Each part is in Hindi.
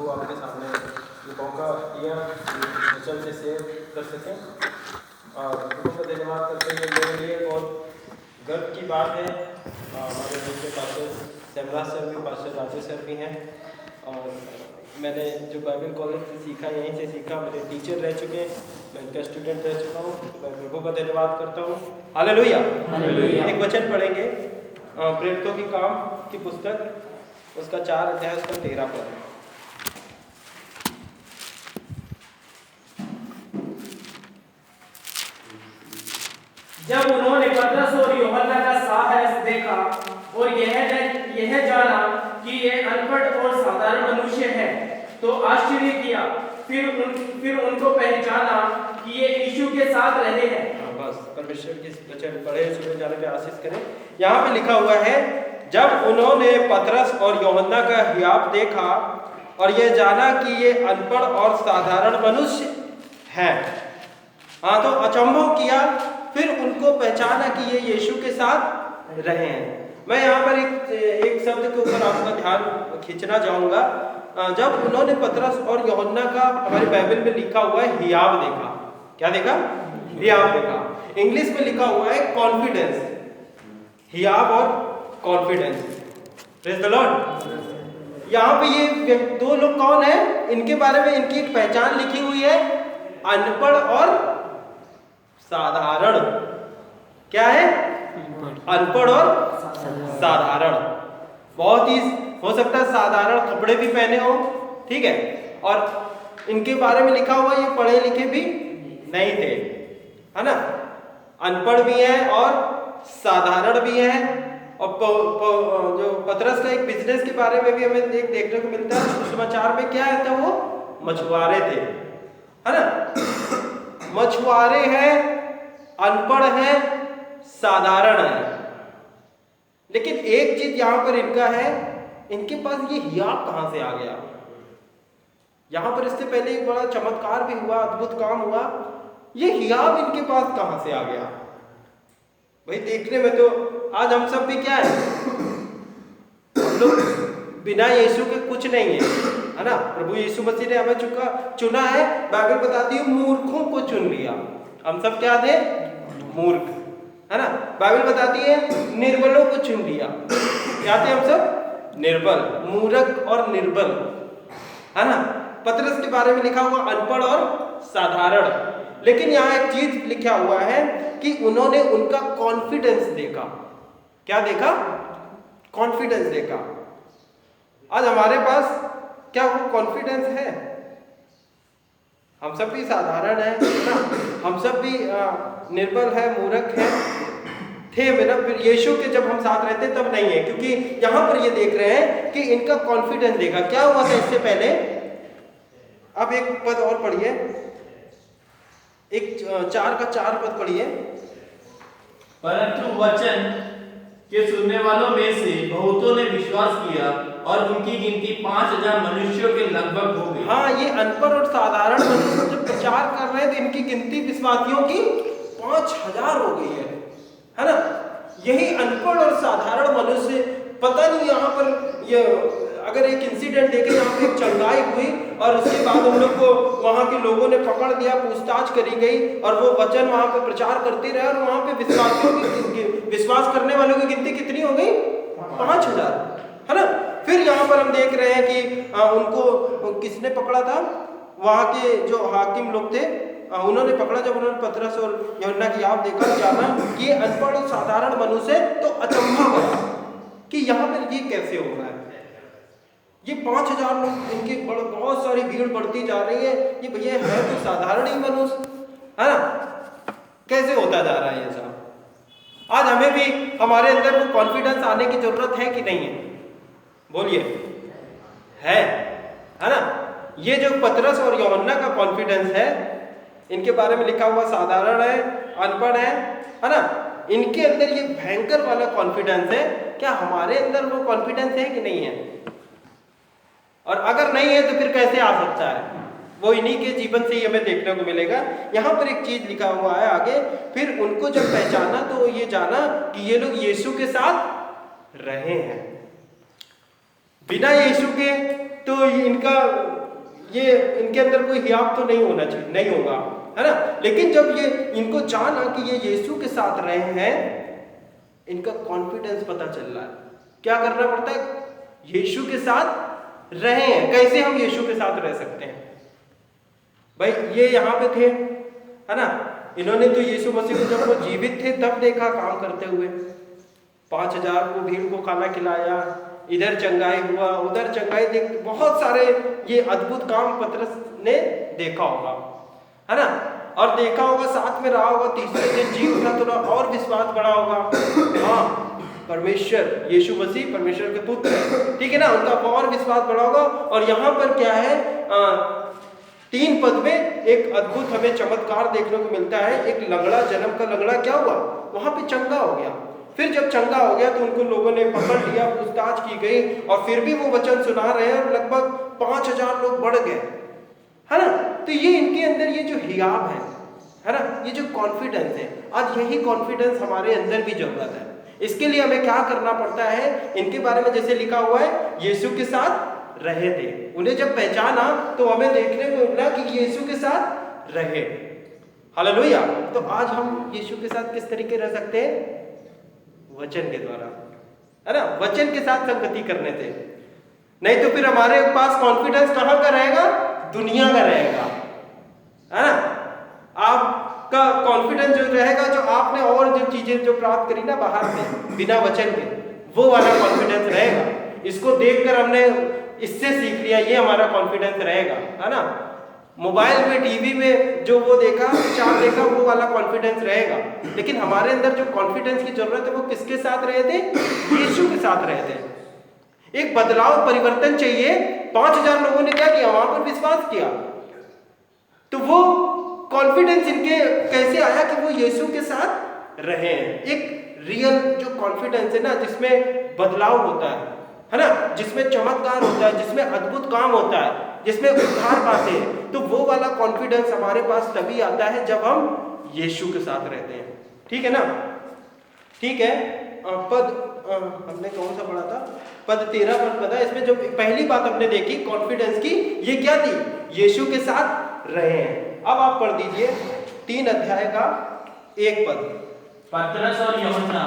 प्रभु आपके सामने ये मौका दिया कि वचन से सेव कर सकें और प्रभु का धन्यवाद करते हुए मेरे लिए बहुत गर्व की बात है। हमारे घर के पास्टर सेमराज सर भी, पास्टर राजेश सर भी हैं और मैंने जो बाइबल कॉलेज से सीखा यहीं से सीखा, मेरे टीचर रह चुके हैं, मैं इनका स्टूडेंट रह चुका हूँ। मैं प्रभु का धन्यवाद करता हूँ। हालेलुया। एक वचन पढ़ेंगे प्रेरितों की काम की पुस्तक, उसका 4 अध्याय उसका 13 पद। जब उन्होंने पतरस और यूहन्ना का साहस देखा और यह जाना कि ये अनपढ़ और साधारण मनुष्य है तो आश्चर्य किया। फिर उनको पहचाना कि ये यीशु के साथ रहे हैं। बस परमेश्वर की वचन पढ़े, सुने जाने पे आशीष करें। यहाँ पे लिखा हुआ है, जब उन्होंने पतरस और यूहन्ना का हियाव देखा और यह जाना कि ये अनपढ़ और साधारण मनुष्य हैं। हाँ, तो अचंभव किया, फिर उनको पहचाना कि ये यीशु के साथ रहे हैं। मैं यहाँ पर एक शब्द के ऊपर आपका ध्यान खींचना चाहूँगा। जब उन्होंने पतरस और यूहन्ना का, हमारी बाइबल में लिखा हुआ है हियाव देखा। क्या देखा? हियाव देखा। इंग्लिश में लिखा हुआ है कॉन्फिडेंस। हियाव और कॉन्फिडेंस। Praise the Lord. यहाँ पे ये दो लोग कौन है, इनके बारे में इनकी एक पहचान लिखी हुई है, अनपढ़ और साधारण। क्या है? अनपढ़ और साधारण। बहुत ही हो सकता है साधारण कपड़े भी पहने हो, ठीक है, और इनके बारे में लिखा हुआ ये पढ़े लिखे भी नहीं थे, है ना। अनपढ़ भी है और साधारण भी है। और जो पतरस का एक बिजनेस के बारे में भी हमें एक देखने को मिलता है समाचार में। क्या है? वो मछुआरे थे, है ना। मछुआरे हैं, अनपढ़ है, साधारण है। लेकिन एक चीज यहां पर इनका है, इनके पास ये हियाव कहां से आ गया। यहां पर इससे पहले एक बड़ा चमत्कार भी हुआ, अद्भुत काम हुआ। ये हियाव इनके पास कहां से आ गया भाई? देखने में तो आज हम सब भी क्या है, हम लोग बिना यीशु के कुछ नहीं है ना। प्रभु यीशु मसीह ने हमें चुना है। बाइबल बताती है मूर्खों को चुन लिया। हम सब क्या थे? मूर्ख, है ना। बाइबल बताती है निर्बलों को चुन लिया। क्या थे हम सब? निर्बल, मूर्ख और निर्बल, है ना। पतरस के बारे में लिखा हुआ अनपढ़ और साधारण। लेकिन यहाँ एक चीज लिखा हुआ है कि उन्होंने उनका कॉन्फिडेंस देखा। क्या देखा? कॉन्फिडेंस देखा। आज हमारे पास क्या वो कॉन्फिडेंस है? हम सब भी साधारण है ना, हम सब भी निर्बल है, मूर्ख है, थे मेरा। फिर यीशु के जब हम साथ रहते तब नहीं है, क्योंकि यहां पर ये देख रहे हैं कि इनका कॉन्फिडेंस देखा। क्या हुआ था इससे पहले? अब एक पद और पढ़िए, एक 4 का 4 पद पढ़िए। परंतु वचन के सुनने वालों में से बहुतों ने विश्वास किया और उनकी गिनती 5000 मनुष्यों के लगभग हो गई। हाँ, ये अनपढ़ और साधारण मनुष्य जब प्रचार कर रहे हैं तो इनकी गिनती विश्वासियों की 5000 हो गई है ना। यही अनपढ़ और साधारण मनुष्य, पता नहीं यहाँ पर ये अगर एक इंसिडेंट देखें, यहाँ पे एक चंगाई हुई और उसके बाद उन लोग को वहाँ के लोगों ने पकड़ लिया, पूछताछ करी गई और वो वचन वहाँ पे प्रचार करते रहे और वहाँ पे विश्वास करने वालों की गिनती कितनी हो गई? 5000, है ना। फिर यहाँ पर हम देख रहे हैं कि उनको किसने पकड़ा था? वहाँ के जो हाकिम लोग थे, उन्होंने पकड़ा। जब उन्होंने पतरस और यूहन्ना की हियाव देखा, जाना कि ये अनपढ़ और साधारण मनुष्य, तो अचंभा हुआ कि यहाँ पर ये कैसे हो रहा है। ये 5000 लोग, इनकी बहुत सारी भीड़ बढ़ती जा रही है, ये भैया है तो साधारण ही मनुष्य, है ना। कैसे होता जा रहा है ये सब? आज हमें भी हमारे अंदर वो कॉन्फिडेंस आने की जरूरत है कि नहीं है? बोलिए, है ना। ये जो पतरस और यूहन्ना का कॉन्फिडेंस है, इनके बारे में लिखा हुआ साधारण है, अनपढ़ है ना। इनके अंदर ये भयंकर वाला कॉन्फिडेंस है। क्या हमारे अंदर वो कॉन्फिडेंस है कि नहीं है? और अगर नहीं है तो फिर कैसे आ सकता है? वो इन्हीं के जीवन से ही हमें देखने को मिलेगा। यहाँ पर एक चीज लिखा हुआ है आगे, फिर उनको जब पहचाना तो ये जाना कि ये लोग यीशु के साथ रहे हैं। बिना यीशु के तो ये इनके अंदर कोई हियाव तो नहीं होना चाहिए, नहीं होगा, है ना। लेकिन जब ये इनको जाना कि ये यीशु के साथ रहे हैं, इनका कॉन्फिडेंस पता चल रहा है। क्या करना पड़ता है? यीशु के साथ रहे हैं। कैसे हम यीशु के साथ रह सकते हैं भाई? ये यहाँ पे थे, है ना, इन्होंने तो यीशु मसीह को जब वो जीवित थे तब देखा काम करते हुए। 5000 को भीड़ को खाना खिलाया, इधर चंगाई हुआ, उधर चंगाई, देख बहुत सारे ये अद्भुत काम पतरस ने देखा होगा, है ना। और देखा होगा, साथ में रहा होगा, तीसरे दिन जी उठा तो और विश्वास बढ़ा होगा। हाँ, परमेश्वर यीशु मसीह परमेश्वर के पुत्र है, ठीक है ना, उनका और विश्वास बढ़ा होगा। और यहाँ पर क्या है, 3 पद में एक अद्भुत हमें चमत्कार देखने को मिलता है। एक लंगड़ा, जन्म का लंगड़ा क्या हुआ, वहां पे चंगा हो गया। फिर जब चंगा हो गया तो उनको लोगों ने पकड़ लिया, पूछताछ की गई, और फिर भी वो वचन सुना रहे हैं, और लगभग 5000 लोग बढ़ गए, है ना। तो ये इनके अंदर ये जो हियाव है ना, ये जो कॉन्फिडेंस है, आज यही कॉन्फिडेंस हमारे अंदर भी जरूरत है। इसके लिए हमें क्या करना पड़ता है? इनके बारे में जैसे लिखा हुआ है, यीशु के साथ रहे थे। उन्हें जब पहचाना तो हमें देखने को मिला कि यीशु के साथ रहे। हालेलुया। तो आज हम यीशु के साथ किस तरीके रह सकते हैं? वचन के द्वारा, है ना, वचन के साथ संगति करने से। नहीं तो फिर हमारे पास कॉन्फिडेंस कहां का रहेगा? दुनिया का रहेगा, है ना। आपका कॉन्फिडेंस जो रहेगा, जो आपने और जो चीजें जो प्राप्त करी ना बाहर से बिना वचन के, वो वाला कॉन्फिडेंस रहेगा। इसको देखकर हमने इससे सीख लिया, ये हमारा कॉन्फिडेंस रहेगा, है ना। मोबाइल में, टीवी में जो वो देखा, विचार देखा, वो वाला कॉन्फिडेंस रहेगा। लेकिन हमारे अंदर जो कॉन्फिडेंस की जरूरत है, वो किसके साथ रहे थे? यीशु के साथ रहे थे। एक बदलाव, परिवर्तन चाहिए। 5000 लोगों ने क्या किया? वहां पर विश्वास किया। तो वो कॉन्फिडेंस इनके कैसे आया कि वो यीशु के साथ रहे हैं। एक रियल जो कॉन्फिडेंस है ना, जिसमें बदलाव होता है ना, जिसमें चमत्कार होता है, जिसमें अद्भुत काम होता है, जिसमें उद्धार पाते हैं, तो वो वाला कॉन्फिडेंस हमारे पास तभी आता है जब हम यीशु के साथ रहते हैं। ठीक है ना? ठीक है। हमने कौन सा पढ़ा था? पद 13 पर पता है। इसमें जो पहली बात हमने देखी कॉन्फिडेंस की, ये क्या थी? यीशु के साथ रहे हैं। अब आप पढ़ दीजिए 3 अध्याय का 1 पद। पतरस और यूहन्ना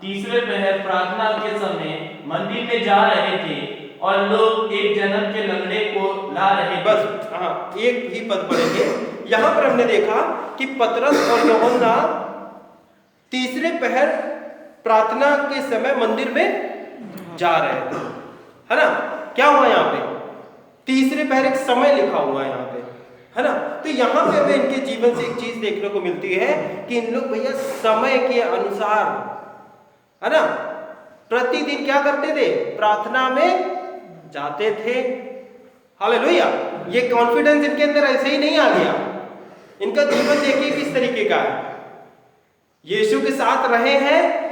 तीसरे पहर प्रार्थना के समय मंदिर में जा रहे थे और लोग एक जन्म के लंगड़े को ला रहे थे। बस हाँ, एक ही पद पढ़ेंगे। यहां पर हमने देखा कि पतरस और यूहन्ना तीसरे पहर प्रार्थना के समय मंदिर में जा रहे थे, है ना। क्या हुआ यहाँ पे? तीसरे पहर, एक समय लिखा हुआ है यहाँ पे, है ना। तो यहाँ पे हमें इनके जीवन से एक चीज देखने को मिलती है कि इन लोग भैया समय के अनुसार, है ना, प्रतिदिन क्या करते थे? प्रार्थना में जाते थे। हालेलुया। ये कॉन्फिडेंस इनके अंदर ऐसे ही नहीं आ गया। इनका जीवन देखिए किस तरीके का है। यीशु के साथ रहे हैं।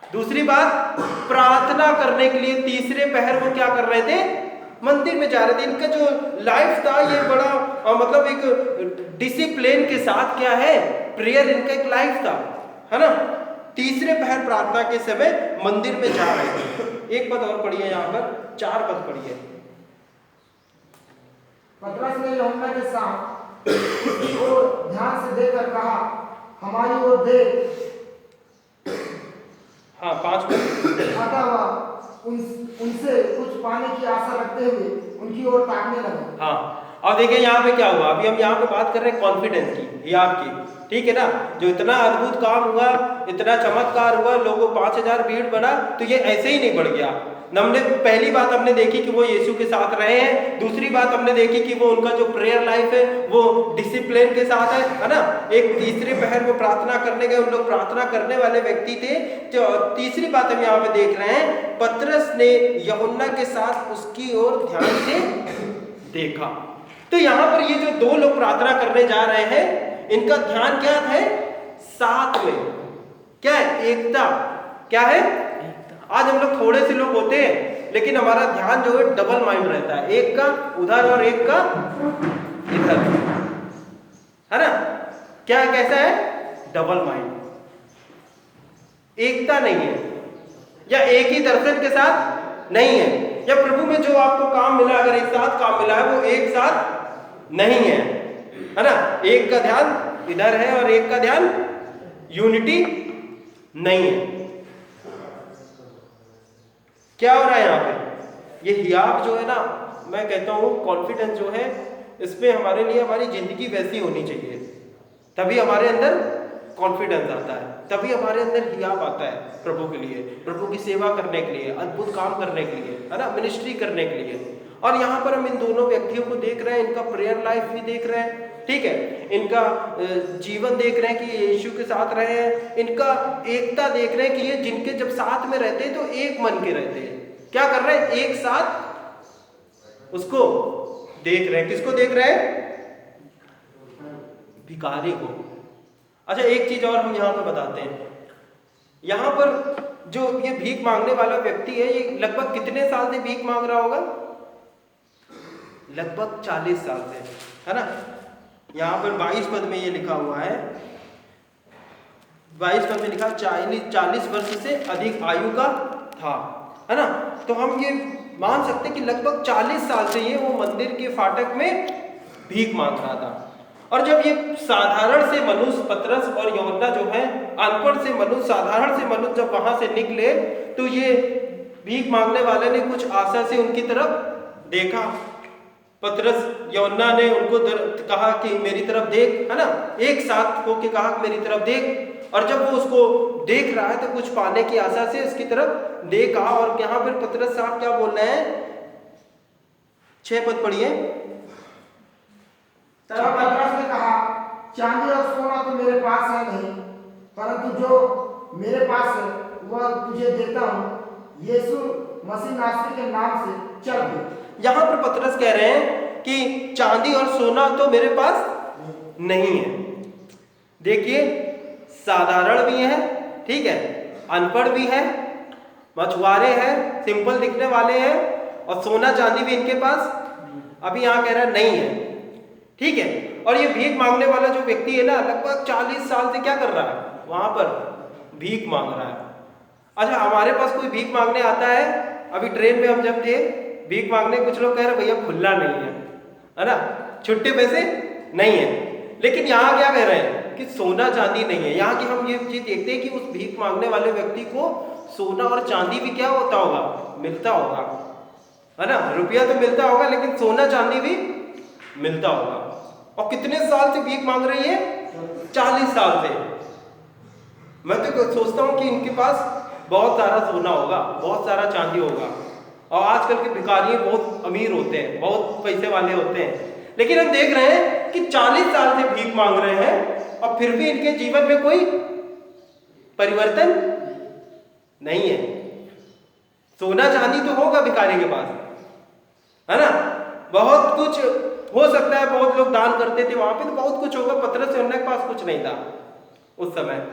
दूसरी बात, प्रार्थना करने के लिए तीसरे पहर वो क्या कर रहे थे? मंदिर में जा रहे थे। इनका जो लाइफ था ये बड़ा मतलब एक डिसिप्लिन के साथ क्या है, प्रेयर इनका एक लाइफ था, है ना। तीसरे पहर प्रार्थना के समय मंदिर में जा रहे थे। एक पद और पढ़िए, यहाँ पर 4 पद पढ़िए। पतरस ने यूहन्ना के साथ उसकी ओर ध्यान से देखकर कहा, हमारी ओर देख। हाँ, 5 पद। आता हुआ उनसे कुछ पाने की आशा रखते हुए उनकी ओर ताकने लगा। हाँ, अब देखिए यहाँ पे क्या हुआ। अभी हम यहाँ पे बात कर रहे हैं कॉन्फिडेंस की, हियाव की, ठीक है ना। जो इतना अद्भुत काम हुआ, इतना चमत्कार हुआ, लोगों 5000 भीड़ बढ़ा, तो ये ऐसे ही नहीं बढ़ गया। हमने पहली बात हमने देखी कि वो यीशु के साथ रहे हैं। दूसरी बात हमने देखी कि वो उनका जो प्रेयर लाइफ है वो डिसिप्लिन के साथ है ना। एक तीसरे पहर वो प्रार्थना करने गए, उन लोग प्रार्थना करने वाले व्यक्ति थे। जो तीसरी बात हम यहाँ पे देख रहे हैं, पतरस ने यूहन्ना के साथ उसकी ओर ध्यान से देखा। तो यहाँ पर ये जो 2 लोग प्रार्थना करने जा रहे हैं, इनका ध्यान क्या है? साथ में क्या है? एकता। क्या है? आज हम लोग थोड़े से लोग होते हैं, लेकिन हमारा ध्यान जो है डबल माइंड रहता है, एक का उधर और एक का इधर, है ना। क्या कैसा है? Double mind. एकता नहीं है, या एक ही दर्शन के साथ नहीं है। या प्रभु में जो आपको काम मिला, अगर एक साथ काम मिला है, वो एक साथ नहीं है ना। एक का ध्यान इधर है और एक का ध्यान यूनिटी नहीं है। क्या हो रहा है यहाँ पे? ये हियाव जो है ना, मैं कहता हूँ कॉन्फिडेंस जो है, इसमें हमारे लिए हमारी जिंदगी वैसी होनी चाहिए, तभी हमारे अंदर कॉन्फिडेंस आता है, तभी हमारे अंदर हियाव आता है प्रभु के लिए, प्रभु की सेवा करने के लिए, अद्भुत काम करने के लिए, है ना, मिनिस्ट्री करने के लिए। और यहाँ पर हम इन दोनों व्यक्तियों को देख रहे हैं, इनका प्रेयर लाइफ भी देख रहे हैं, ठीक है, इनका जीवन देख रहे हैं कि ये यीशु के साथ रहे हैं, इनका एकता देख रहे हैं कि ये जिनके जब साथ में रहते हैं तो एक मन के रहते हैं। क्या कर रहे हैं? एक साथ उसको देख रहे हैं। किसको देख रहे हैं? भिखारी को। अच्छा, एक चीज और हम यहाँ पर बताते हैं, यहाँ पर जो ये भीख मांगने वाला व्यक्ति है, ये लगभग कितने साल से भीख मांग रहा होगा? लगभग 40 साल से, है ना। यहाँ पर 22 पद में ये लिखा हुआ है, 22 पद में लिखा 40 वर्ष से अधिक आयु का था, है ना। तो हम ये मान सकते कि लगभग 40 साल से ये वो मंदिर के फाटक में भीख मांग रहा था। और जब ये साधारण से मनुष्य पतरस और यूहन्ना जो है, अनपढ़ से मनुष्य, साधारण से मनुष्य जब वहां से निकले, तो ये भीख मांगने वाले ने कुछ आशा से उनकी तरफ देखा। पतरस यूहन्ना ने उनको कहा कि मेरी तरफ देख, है ना, एक साथ होके कहा मेरी तरफ देख। और जब वो उसको देख रहा है तो कुछ पाने की आशा से उसकी तरफ देखा। और यहाँ पर पतरस साहब क्या बोल रहे हैं? 6 पद पढ़िए। तब पतरस ने कहा, चांदी और सोना तो मेरे पास है नहीं, परंतु जो मेरे पास है वह तुझे देता हूँ। यीशु मसीह नासरी के नाम से चल दे। यहाँ पर पतरस कह रहे हैं कि चांदी और सोना तो मेरे पास नहीं है। देखिए, साधारण भी है, ठीक है, अनपढ़ भी है, मछुआरे हैं, सिंपल दिखने वाले हैं, और सोना चांदी भी इनके पास अभी यहाँ कह रहा है नहीं है, ठीक है। और ये भीख मांगने वाला जो व्यक्ति है ना, लगभग 40 साल से क्या कर रहा है? वहां पर भीख मांग रहा है। अच्छा, हमारे पास कोई भीख मांगने आता है? अभी ट्रेन में हम जब थे, भीख मांगने कुछ लोग कह रहे भैया खुला नहीं है ना, छुट्टे पैसे नहीं है। लेकिन यहाँ क्या कह रहे हैं कि सोना चांदी नहीं है। यहाँ की हम ये चीज देखते हैं कि उस भीख मांगने वाले व्यक्ति को सोना और चांदी भी क्या होता होगा? मिलता होगा, है ना। रुपया तो मिलता होगा, लेकिन सोना चांदी भी मिलता होगा। और कितने साल से भीख मांग रही है? 40 साल से। मैं तो सोचता हूँ कि इनके पास बहुत सारा सोना होगा, बहुत सारा चांदी होगा। और आजकल के भिखारी बहुत अमीर होते हैं, बहुत पैसे वाले होते हैं। लेकिन हम देख रहे हैं कि 40 साल से भीख मांग रहे हैं और फिर भी इनके जीवन में कोई परिवर्तन नहीं है। सोना चांदी तो होगा भिखारी के पास, है ना, बहुत कुछ हो सकता है, बहुत लोग दान करते थे वहां पे, तो बहुत कुछ होगा। पतरस और यूहन्ना के पास कुछ नहीं था उस समय,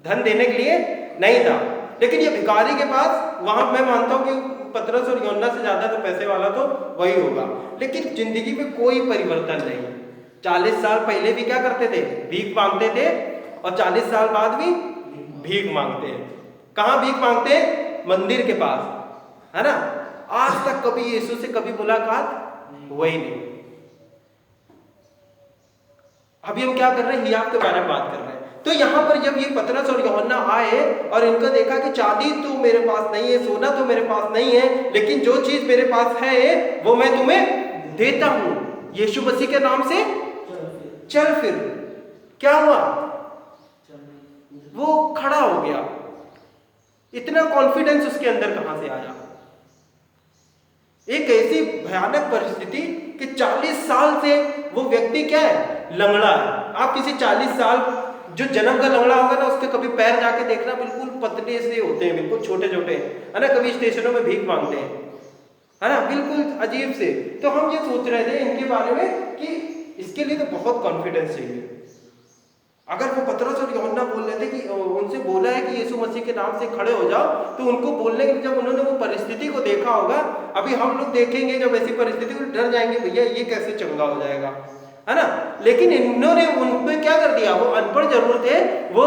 धन देने के लिए नहीं था। लेकिन ये भिखारी के पास, वहां मैं मानता हूं कि पतरस और यूहन्ना से ज्यादा तो पैसे वाला तो वही होगा। लेकिन जिंदगी में कोई परिवर्तन नहीं। 40 साल पहले भी क्या करते थे? भीख मांगते थे, और 40 साल बाद भी भीख मांगते हैं। कहाँ भीख मांगते हैं? मंदिर के पास, है ना। आज तक कभी यीशु से कभी मुलाकात हुई नहीं। अभी हम क्या कर रहे हैं? हियाव के बारे में बात कर रहे हैं। तो यहाँ पर जब ये पतरस और यूहन्ना आए और इनको देखा कि चांदी तो मेरे पास नहीं है, सोना तो मेरे पास नहीं है, लेकिन जो चीज मेरे पास है वो मैं तुम्हें देता हूं, यीशु मसीह के नाम से चल फिर। क्या हुआ? वो खड़ा हो गया। इतना कॉन्फिडेंस उसके अंदर कहां से आया? एक ऐसी भयानक परिस्थिति कि 40 साल से वो व्यक्ति क्या है? लंगड़ा है। आप किसी 40 साल जो जन्म का लंगड़ा होगा ना, उसके कभी पैर जाके देखना, बिल्कुल पतले से होते हैं, बिल्कुल छोटे छोटे, है ना। कभी स्टेशनों में भीख मांगते हैं, है ना, बिल्कुल अजीब से। तो हम ये सोच रहे थे इनके बारे में कि इसके लिए तो बहुत कॉन्फिडेंस चाहिए। अगर वो पतरस और यूहन्ना बोल रहे थे कि उनसे बोला है कि यीशु मसीह के नाम से खड़े हो जाओ, तो उनको बोलने के जब उन्होंने वो परिस्थिति को देखा होगा, अभी हम लोग देखेंगे जब ऐसी परिस्थिति को डर जाएंगे, भैया ये कैसे चंगा हो जाएगा, है ना। लेकिन इन्होंने उन पे क्या कर दिया? वो अनपढ़ जरूर थे, वो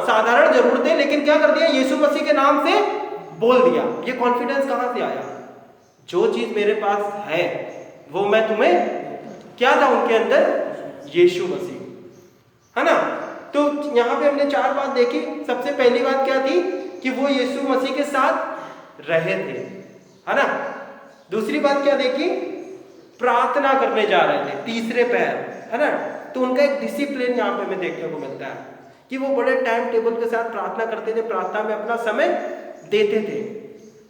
साधारण जरूर थे, लेकिन क्या कर दिया? यीशु मसीह के नाम से बोल दिया। ये कॉन्फिडेंस कहां से आया? जो चीज मेरे पास है वो मैं तुम्हें, क्या था उनके अंदर? यीशु मसीह, है ना। तो यहाँ पे हमने 4 बात देखी। सबसे पहली बात क्या थी कि वो यीशु मसीह के साथ रहे थे, है ना। दूसरी बात क्या देखी? प्रार्थना करने जा रहे थे, तीसरे पैर, है ना। तो उनका एक डिसिप्लिन यहाँ पे हमें देखने को मिलता है कि वो बड़े टाइम टेबल के साथ प्रार्थना करते थे, प्रार्थना में अपना समय देते थे,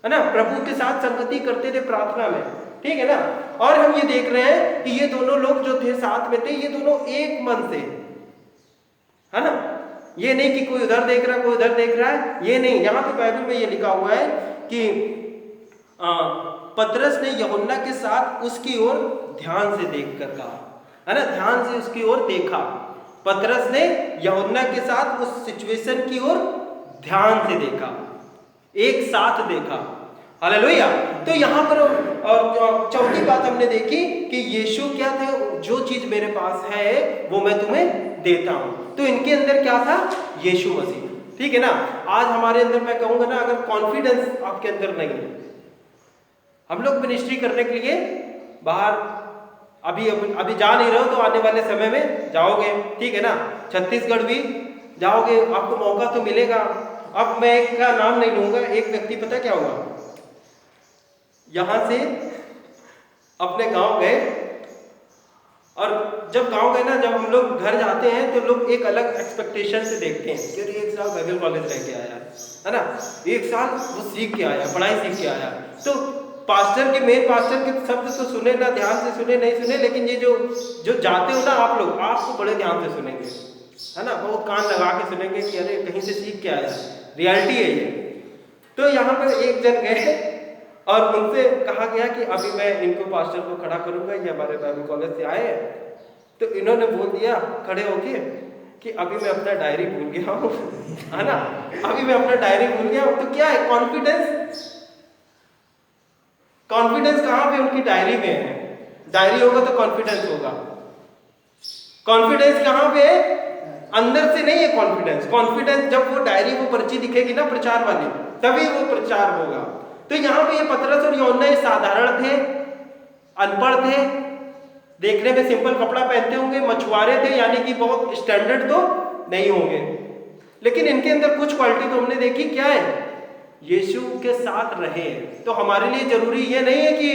है ना। प्रभु के साथ संगति करते थे प्रार्थना में, ठीक है ना। और हम ये देख रहे हैं कि ये दोनों लोग जो थे साथ में थे, ये दोनों एक मन से, है ना। ये नहीं कि कोई उधर देख रहा है कोई उधर देख रहा है, ये नहीं। यहाँ पे बाइबल में ये लिखा हुआ है कि पतरस ने यूहन्ना के साथ उसकी ओर ध्यान से देखकर कहा, है ना। ध्यान से उसकी ओर देखा। पतरस ने यूहन्ना के साथ उस सिचुएशन की ओर ध्यान से देखा, एक साथ देखा। हालेलुया। तो यहाँ पर और चौथी बात हमने देखी कि यीशु क्या थे? जो चीज मेरे पास है वो मैं तुम्हें देता हूं। तो इनके अंदर क्या था? यीशु मसीह, ठीक है ना। आज हमारे अंदर मैं कहूंगा ना, अगर कॉन्फिडेंस आपके अंदर नहीं है, हम लोग मिनिस्ट्री करने के लिए बाहर अभी जा नहीं रहे हो तो आने वाले समय में जाओगे, ठीक है ना। छत्तीसगढ़ भी जाओगे, आपको मौका तो मिलेगा। अब मैं एक का नाम नहीं लूंगा, एक व्यक्ति पता क्या हुआ, यहां से अपने गांव गए, और जब गांव गए ना, जब हम लोग घर जाते हैं तो लोग एक अलग एक्सपेक्टेशन से देखते हैं कि अरे 1 साल बाइबल कॉलेज रह के आया है ना, 1 साल वो सीख के आया, पढ़ाई सीख के आया। तो पास्टर के, मेन पास्टर के शब्द तो सुने ना, ध्यान से सुने नहीं सुने, लेकिन ये जो जाते हो ना आप लोग, आपको बड़े ध्यान से सुनेंगे, है ना। बहुत कान लगा के सुनेंगे कि अरे कहीं से सीख के आया, रियलिटी है ये। तो यहाँ पर एक जन गए और उनसे कहा गया कि अभी मैं इनको पास्टर को खड़ा करूंगा, ये हमारे बाइबल कॉलेज से आए हैं। तो इन्होंने बोल दिया खड़े होके कि अभी मैं अपना डायरी भूल गया हूँ, है ना, अभी मैं अपना डायरी भूल गया हूँ। तो क्या है? कॉन्फिडेंस कहाँ पे? उनकी डायरी में है। डायरी होगा तो कॉन्फिडेंस होगा। कॉन्फिडेंस कहाँ पे है? अंदर से नहीं है कॉन्फिडेंस। कॉन्फिडेंस जब वो डायरी, वो पर्ची दिखेगी ना प्रचार वाली, तभी वो प्रचार होगा। तो यहाँ पे ये पतरस और यूहन्ना साधारण थे, अनपढ़ थे, देखने में सिंपल कपड़ा पहनते होंगे, मछुआरे थे, यानी कि बहुत स्टैंडर्ड तो नहीं होंगे, लेकिन इनके अंदर कुछ क्वालिटी तो हमने देखी। क्या है? यीशु के साथ रहे। तो हमारे लिए जरूरी ये नहीं है कि,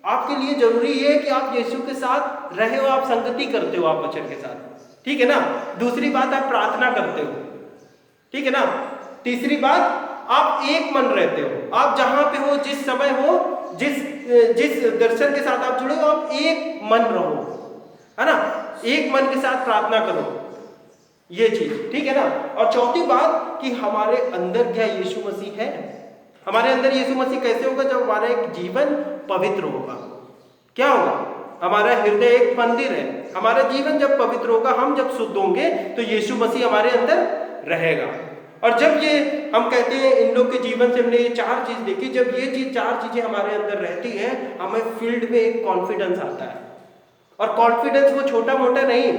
आपके लिए जरूरी ये है कि आप यीशु के साथ रहे हो, आप संगति करते हो आप वचन के साथ, ठीक है ना। दूसरी बात, आप प्रार्थना करते हो, ठीक है ना। तीसरी बात, आप एक मन रहते हो। आप जहां पे हो, जिस समय हो, जिस दर्शन के साथ आप जुड़े हो, आप एक मन रहो, है ना। एक मन के साथ प्रार्थना करो, ये चीज, ठीक है ना। और चौथी बात कि हमारे अंदर क्या यीशु मसीह है? हमारे अंदर यीशु मसीह कैसे होगा? जब हमारा एक जीवन पवित्र होगा। क्या होगा? हमारा हृदय एक मंदिर है। हमारा जीवन जब पवित्र होगा, हम जब शुद्ध होंगे, तो यीशु मसीह हमारे अंदर रहेगा। और जब ये हम कहते हैं, इन लोग के जीवन से हमने ये 4 चीज देखी, जब ये 4 चीजें हमारे अंदर रहती हैं, हमें फील्ड में एक कॉन्फिडेंस आता है। और कॉन्फिडेंस वो छोटा मोटा नहीं,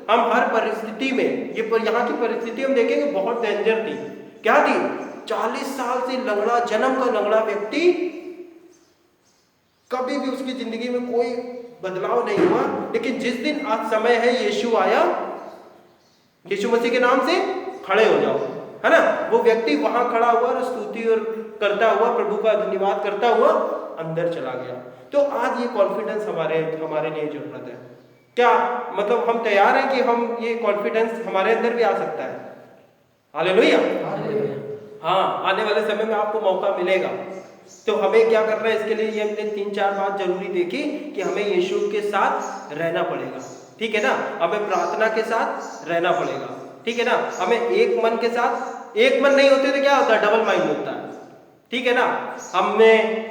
हम हर परिस्थिति में, ये यहाँ की परिस्थिति हम देखेंगे बहुत डेंजर थी। क्या थी? 40 साल से लंगड़ा, जन्म का लंगड़ा व्यक्ति, कभी भी उसकी जिंदगी में कोई बदलाव नहीं हुआ। लेकिन जिस दिन आज समय है, यीशु आया, यीशु मसीह के नाम से खड़े हो जाओ, है ना। वो व्यक्ति वहां खड़ा हुआ और स्तुति और करता हुआ, प्रभु का धन्यवाद करता हुआ अंदर चला गया। तो आज ये कॉन्फिडेंस हमारे लिए जरूरत है। क्या मतलब हम तैयार हैं कि हम ये कॉन्फिडेंस हमारे अंदर भी आ सकता है? हालेलुया। हाँ, आने वाले समय में आपको मौका मिलेगा। तो हमें क्या करना है? इसके लिए ये हमने 3-4 बात जरूरी देखी कि हमें यीशु के साथ रहना पड़ेगा, ठीक है ना। हमें प्रार्थना के साथ रहना पड़ेगा, ठीक है ना। हमें एक मन के साथ, एक मन नहीं होते तो क्या होता है? डबल माइंड होता है, ठीक है ना।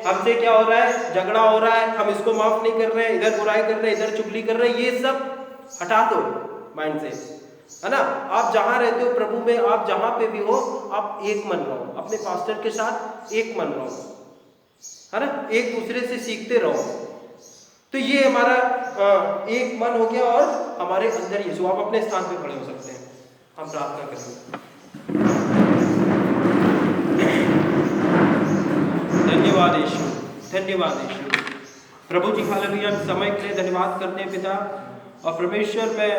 हमसे क्या हो रहा है? झगड़ा हो रहा है, हम इसको माफ नहीं कर रहे हैं, इधर बुराई कर रहे हैं, इधर चुगली कर रहे हैं, ये सब हटा दो माइंड से, है ना। आप जहां रहते हो प्रभु में, आप जहां पे भी हो, आप एक मन रहो, अपने पास्टर के साथ एक मन रहो, है ना। एक दूसरे से सीखते रहो। तो ये हमारा एक मन हो गया और हमारे अंदर यीशु। आप अपने स्थान पे खड़े हो सकते हैं, हम प्रार्थना करेंगे। धन्यवाद यीशु। धन्यवाद यीशु। प्रभु जी हालेलुया, समय के लिए धन्यवाद करते हैं पिता। और परमेश्वर मैं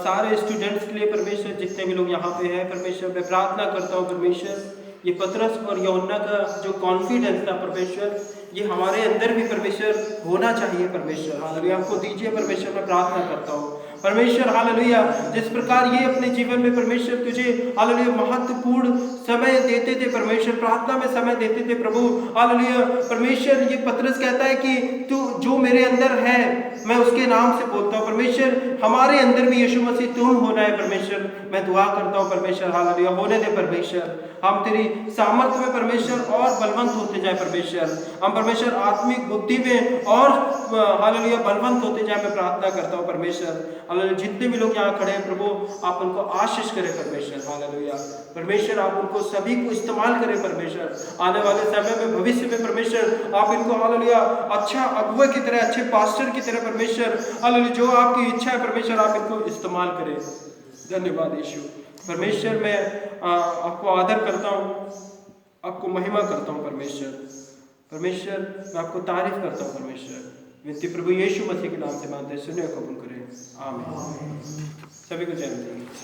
सारे स्टूडेंट्स के लिए परमेश्वर, जितने भी लोग यहाँ पे हैं परमेश्वर, मैं प्रार्थना करता हूँ परमेश्वर, ये पतरस और यूहन्ना का जो कॉन्फिडेंस था परमेश्वर, ये हमारे अंदर भी परमेश्वर होना चाहिए परमेश्वर। हालेलुया, हमको दीजिए परमेश्वर, मैं प्रार्थना करता हूँ परमेश्वर। हालेलुया, जिस प्रकार ये अपने जीवन में परमेश्वर तुझे हालेलुया महत्वपूर्ण समय देते थे परमेश्वर, प्रार्थना में समय देते थे प्रभु। हालेलुया परमेश्वर, ये पतरस कहता है कि तू जो मेरे अंदर है मैं उसके नाम से बोलता हूँ परमेश्वर। हमारे अंदर भी यीशु मसीह तुम होना है परमेश्वर। मैं दुआ करता हूँ परमेश्वर, हालेलुया होने दे परमेश्वर। हम तेरी सामर्थ्य में परमेश्वर और बलवंत होते जाए परमेश्वर। हम परमेश्वर आत्मिक बुद्धि में और हालेलुया बलवंत होते जाए, मैं प्रार्थना करता हूँ परमेश्वर। हालेलुया, जितने भी लोग यहाँ खड़े हैं प्रभु, आप उनको आशीष करें परमेश्वर। हालेलुया परमेश्वर, आप उनको सभी को इस्तेमाल करें परमेश्वर। आने वाले समय में, भविष्य में परमेश्वर, आप इनको हालेलुया अच्छा अगुवा की तरह, अच्छे पास्टर की तरह परमेश्वर, हालेलुया जो आपकी इच्छा है परमेश्वर, आप इनको इस्तेमाल करें। धन्यवाद यीशु। परमेश्वर मैं आपको आदर करता हूँ, आपको महिमा करता हूँ परमेश्वर। परमेश्वर मैं आपको तारीफ करता हूँ परमेश्वर। विनती प्रभु यीशु मसीह के नाम से मानते हैं, सुनिए कबूल करें, आमीन। सभी को जय मसीह।